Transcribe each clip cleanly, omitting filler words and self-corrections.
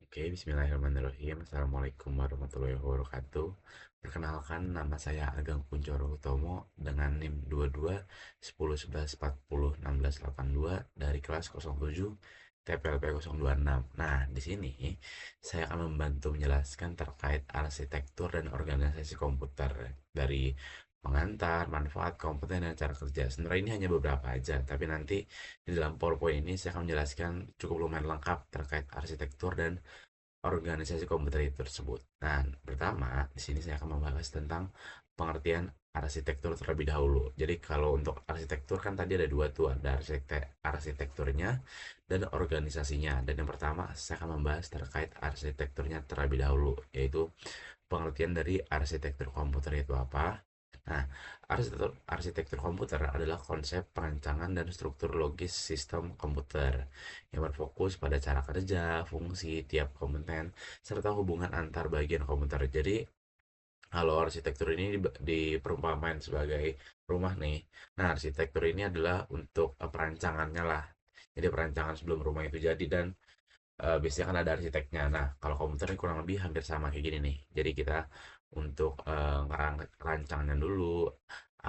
Oke, bismillahirrahmanirrahim. Assalamualaikum warahmatullahi wabarakatuh. Perkenalkan, nama saya Ageng Kuncoro Utomo dengan NIM 22 10 11 40 16 82 dari kelas 07 TPLP 026. Nah, di sini saya akan membantu menjelaskan terkait arsitektur dan organisasi komputer dari pengantar, manfaat, kompeten, dan cara kerja. Sebenarnya ini hanya beberapa aja, tapi nanti di dalam PowerPoint ini saya akan menjelaskan cukup lumayan lengkap terkait arsitektur dan organisasi komputer itu tersebut. Nah, pertama, di sini saya akan membahas tentang pengertian arsitektur terlebih dahulu. Jadi kalau untuk arsitektur kan tadi ada dua tuh, ada arsitekturnya dan organisasinya. Dan yang pertama, saya akan membahas terkait arsitekturnya terlebih dahulu, yaitu pengertian dari arsitektur komputer itu apa. Nah, arsitektur komputer adalah konsep perancangan dan struktur logis sistem komputer yang berfokus pada cara kerja, fungsi, tiap komponen, serta hubungan antar bagian komputer. Jadi, kalau arsitektur ini diperumpamakan sebagai rumah nih. Nah, arsitektur ini adalah untuk perancangannya lah. Jadi perancangan sebelum rumah itu jadi dan biasanya kan ada arsiteknya. Nah, kalau komputer ini kurang lebih hampir sama kayak gini nih. Jadi kita untuk ngerancangnya dulu,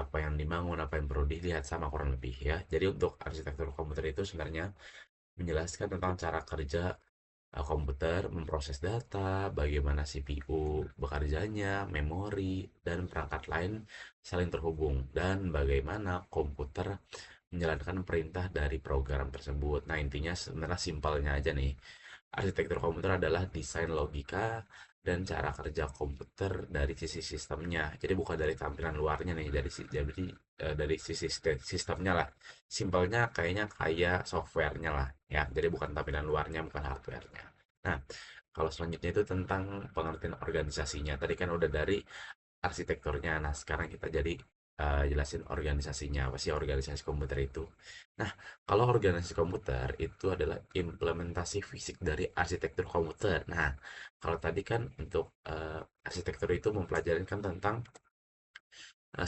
apa yang dibangun, apa yang perlu dilihat sama kurang lebih ya. Jadi untuk arsitektur komputer itu sebenarnya menjelaskan tentang cara kerja komputer memproses data, bagaimana CPU bekerjanya, memori, dan perangkat lain saling terhubung, dan bagaimana komputer menjalankan perintah dari program tersebut. Nah, intinya sebenarnya simpelnya aja nih. Arsitektur komputer adalah desain logika dan cara kerja komputer dari sisi sistemnya. Jadi bukan dari tampilan luarnya nih, dari sisi sistemnya lah. Simpelnya kayaknya kayak softwarenya lah ya. Jadi bukan tampilan luarnya, bukan hardwarenya. Nah, kalau selanjutnya itu tentang pengertian organisasinya. Tadi kan udah dari arsitekturnya. Nah, sekarang kita jadi jelasin organisasinya. Apa sih organisasi komputer itu? Nah, kalau organisasi komputer itu adalah implementasi fisik dari arsitektur komputer. Nah, kalau tadi kan untuk arsitektur itu mempelajari kan tentang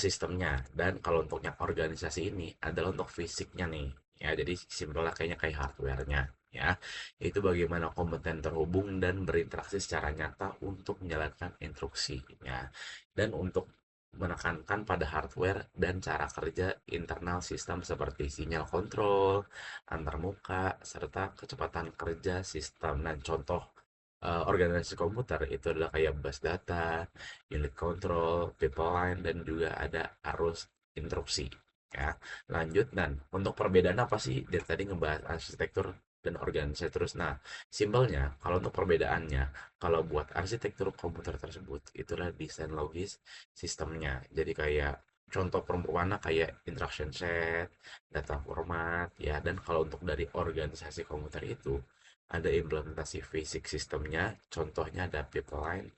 sistemnya. Dan kalau untuknya organisasi ini adalah untuk fisiknya nih. Ya, jadi simpelnya kayaknya kayak hardware-nya ya. Itu bagaimana kompeten terhubung dan berinteraksi secara nyata untuk menjalankan instruksinya. Dan untuk menekankan pada hardware dan cara kerja internal sistem seperti sinyal kontrol, antarmuka, serta kecepatan kerja sistem. Dan contoh organisasi komputer itu adalah kayak bus data, unit control, pipeline, dan juga ada arus interupsi. Ya, lanjut dan untuk perbedaan apa sih dari tadi ngebahas arsitektur dan organisasi terus. Nah, simpelnya kalau untuk perbedaannya, kalau buat arsitektur komputer tersebut itulah desain logis sistemnya. Jadi kayak contoh perumpamaan kayak instruction set, data format, ya. Dan kalau untuk dari organisasi komputer itu ada implementasi fisik sistemnya, contohnya ada pipeline,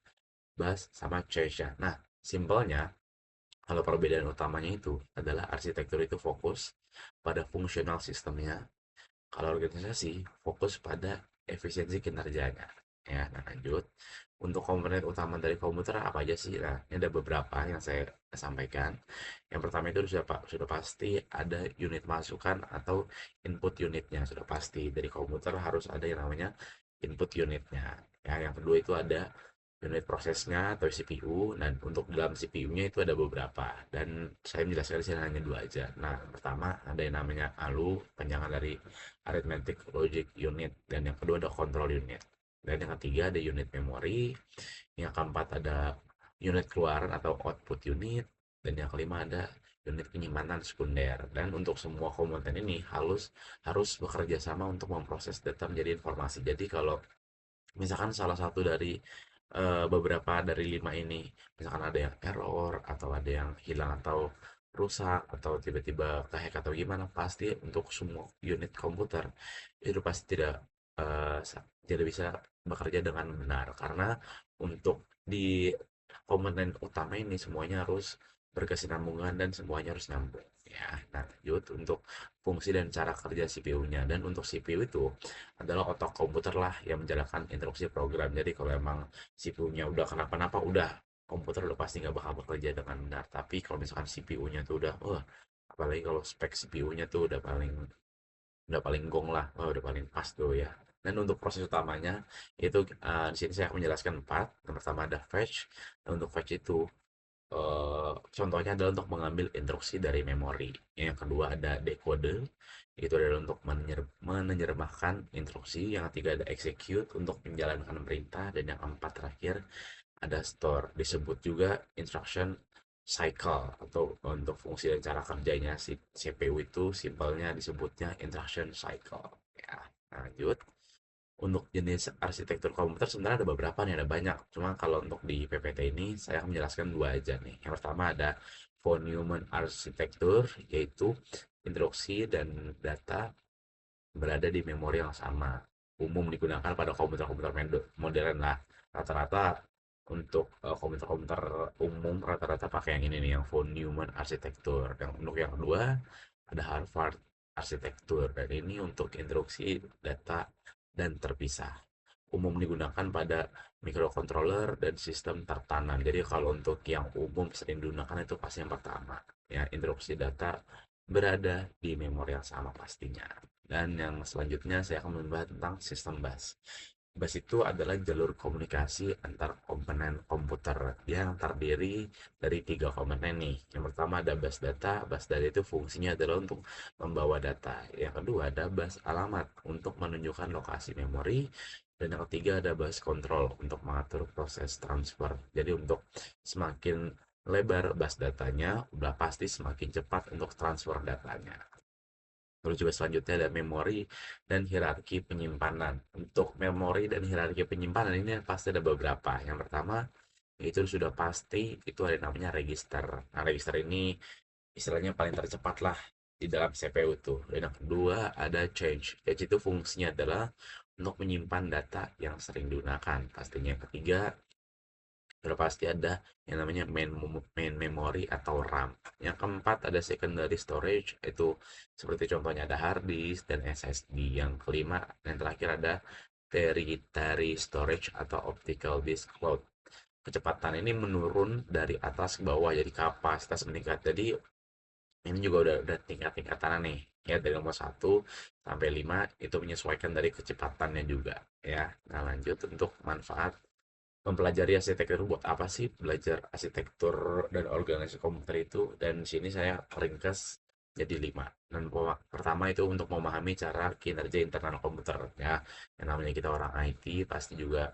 bus, sama change ya. Nah, simpelnya kalau perbedaan utamanya itu adalah arsitektur itu fokus pada fungsional sistemnya, kalau organisasi fokus pada efisiensi kinerjanya. Ya, nah lanjut. Untuk komponen utama dari komputer apa aja sih? Nah, ini ada beberapa yang saya sampaikan. Yang pertama itu sudah pasti ada unit masukan atau input unitnya. Sudah pasti dari komputer harus ada yang namanya input unitnya. Ya, yang kedua itu ada unit prosesnya atau CPU, dan untuk dalam CPU-nya itu ada beberapa, dan saya menjelaskan di sini hanya dua aja. Nah, pertama ada yang namanya ALU, panjangan dari Arithmetic Logic Unit, dan yang kedua ada Control Unit, dan yang ketiga ada unit memori, yang keempat ada unit keluaran atau output unit, dan yang kelima ada unit penyimpanan sekunder. Dan untuk semua komponen ini harus bekerja sama untuk memproses data menjadi informasi. Jadi kalau misalkan salah satu dari beberapa dari lima ini, misalkan ada yang error atau ada yang hilang atau rusak atau tiba-tiba kehack atau gimana, pasti untuk semua unit komputer itu pasti tidak bisa bekerja dengan benar, karena untuk di komponen utama ini semuanya harus berkesinambungan dan semuanya harus nyambung ya. Nah, lanjut untuk fungsi dan cara kerja CPU-nya. Dan untuk CPU itu adalah otak komputer lah yang menjalankan instruksi program. Jadi kalau emang CPU-nya udah kenapa-napa, udah komputer udah pasti nggak bakal bekerja dengan benar. Tapi kalau misalkan CPU-nya tuh udah, wah, apalagi kalau spek CPU-nya tuh udah paling gong lah, wah udah paling pas tuh ya. Dan untuk proses utamanya itu di sini saya akan menjelaskan 4. Yang pertama ada fetch. Dan untuk fetch itu contohnya adalah untuk mengambil instruksi dari memori. Yang kedua ada decode, itu adalah untuk menerjemahkan instruksi. Yang ketiga ada execute untuk menjalankan perintah, dan yang keempat terakhir ada store. Disebut juga instruction cycle atau untuk fungsi dan cara kerjanya si CPU itu simpelnya disebutnya instruction cycle. Ya, lanjut. Untuk jenis arsitektur komputer sebenarnya ada beberapa nih, ada banyak. Cuma kalau untuk di PPT ini saya akan menjelaskan dua aja nih. Yang pertama ada von Neumann arsitektur, yaitu instruksi dan data berada di memori yang sama. Umum digunakan pada komputer-komputer modern lah. Rata-rata untuk komputer-komputer umum rata-rata pakai yang ini nih, yang von Neumann arsitektur. Yang untuk yang kedua ada Harvard arsitektur, dan ini untuk instruksi, data, dan terpisah. Umum digunakan pada microcontroller dan sistem tertanam. Jadi kalau untuk yang umum sering digunakan itu pasti yang pertama, ya, instruksi data berada di memori yang sama pastinya. Dan yang selanjutnya saya akan membahas tentang sistem bus. Bus itu adalah jalur komunikasi antar komponen komputer. Dia yang terdiri dari 3 komponen nih. Yang pertama ada bus data. Bus data itu fungsinya adalah untuk membawa data. Yang kedua ada bus alamat untuk menunjukkan lokasi memori. Dan yang ketiga ada bus control untuk mengatur proses transfer. Jadi untuk semakin lebar bus datanya, udah pasti semakin cepat untuk transfer datanya. Terus juga selanjutnya ada memori dan hierarki penyimpanan. Untuk memori dan hierarki penyimpanan ini pasti ada beberapa. Yang pertama itu sudah pasti itu ada namanya register. Nah, register ini istilahnya paling tercepat lah di dalam CPU itu. Dan yang kedua ada change. Change itu fungsinya adalah untuk menyimpan data yang sering digunakan. Pastinya yang ketiga sudah pasti ada yang namanya main memory atau RAM. Yang keempat ada secondary storage, itu seperti contohnya ada hard disk dan SSD. Yang kelima dan terakhir ada tertiary storage atau optical disk load. Kecepatan ini menurun dari atas ke bawah, jadi kapasitas meningkat. Jadi ini juga udah tingkat-tingkatan nih, ya, dari nomor 1 sampai 5 itu menyesuaikan dari kecepatannya juga, ya. Nah, lanjut untuk manfaat mempelajari arsitektur. Buat apa sih belajar arsitektur dan organisasi komputer itu? Dan sini saya ringkas jadi 5. Dan pertama itu untuk memahami cara kinerja internal komputer, ya. Yang namanya kita orang IT pasti juga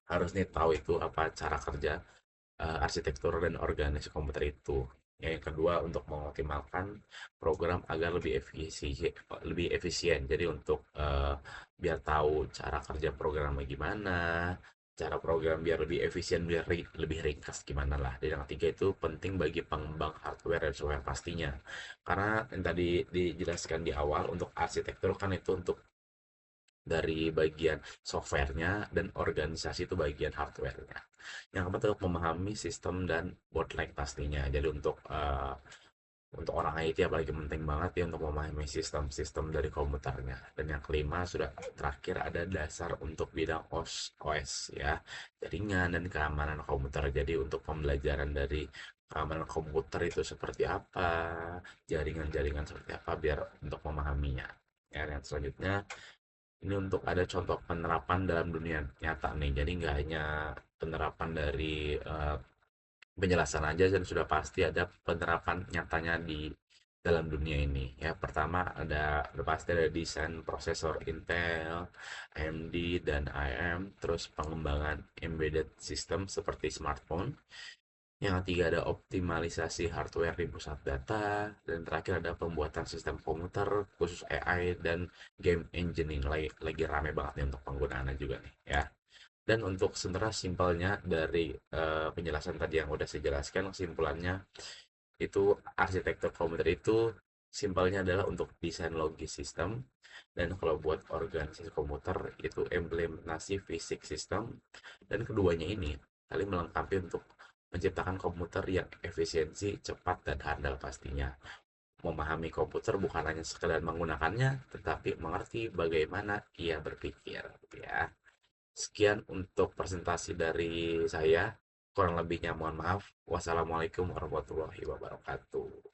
harus nih tahu itu apa cara kerja arsitektur dan organisasi komputer itu. Ya, yang kedua untuk mengoptimalkan program agar lebih efisien. Jadi untuk biar tahu cara kerja programnya gimana, cara program biar lebih efisien, biar lebih ringkas gimana lah. Dan yang ketiga itu penting bagi pengembang hardware dan software pastinya. Karena yang tadi dijelaskan di awal, untuk arsitektur kan itu untuk dari bagian softwarenya, dan organisasi itu bagian hardwarenya. Yang keempat untuk memahami sistem dan bottleneck pastinya. Jadi untuk orang IT apalagi penting banget ya untuk memahami sistem-sistem dari komputernya. Dan yang kelima sudah terakhir ada dasar untuk bidang OS, ya, jaringan dan keamanan komputer. Jadi untuk pembelajaran dari keamanan komputer itu seperti apa, jaringan-jaringan seperti apa, biar untuk memahaminya. Ya, yang selanjutnya ini untuk ada contoh penerapan dalam dunia nyata nih. Jadi nggak hanya penerapan dari penjelasan aja, dan sudah pasti ada penerapan nyatanya di dalam dunia ini. Ya, pertama ada udah pasti ada desain prosesor Intel, AMD, dan ARM, terus pengembangan embedded system seperti smartphone. Yang ketiga ada optimalisasi hardware di pusat data, dan terakhir ada pembuatan sistem komputer khusus AI dan game engineering, lagi rame banget nih untuk penggunaannya juga nih, ya. Dan untuk sebenarnya simpelnya dari penjelasan tadi yang udah saya jelaskan, kesimpulannya itu arsitektur komputer itu simpelnya adalah untuk desain logis sistem, dan kalau buat organisasi komputer itu implementasi fisik sistem, dan keduanya ini saling melengkapi untuk menciptakan komputer yang efisiensi, cepat, dan handal pastinya. Memahami komputer bukan hanya sekedar menggunakannya, tetapi mengerti bagaimana ia berpikir, ya. Sekian untuk presentasi dari saya. Kurang lebihnya mohon maaf. Wassalamualaikum warahmatullahi wabarakatuh.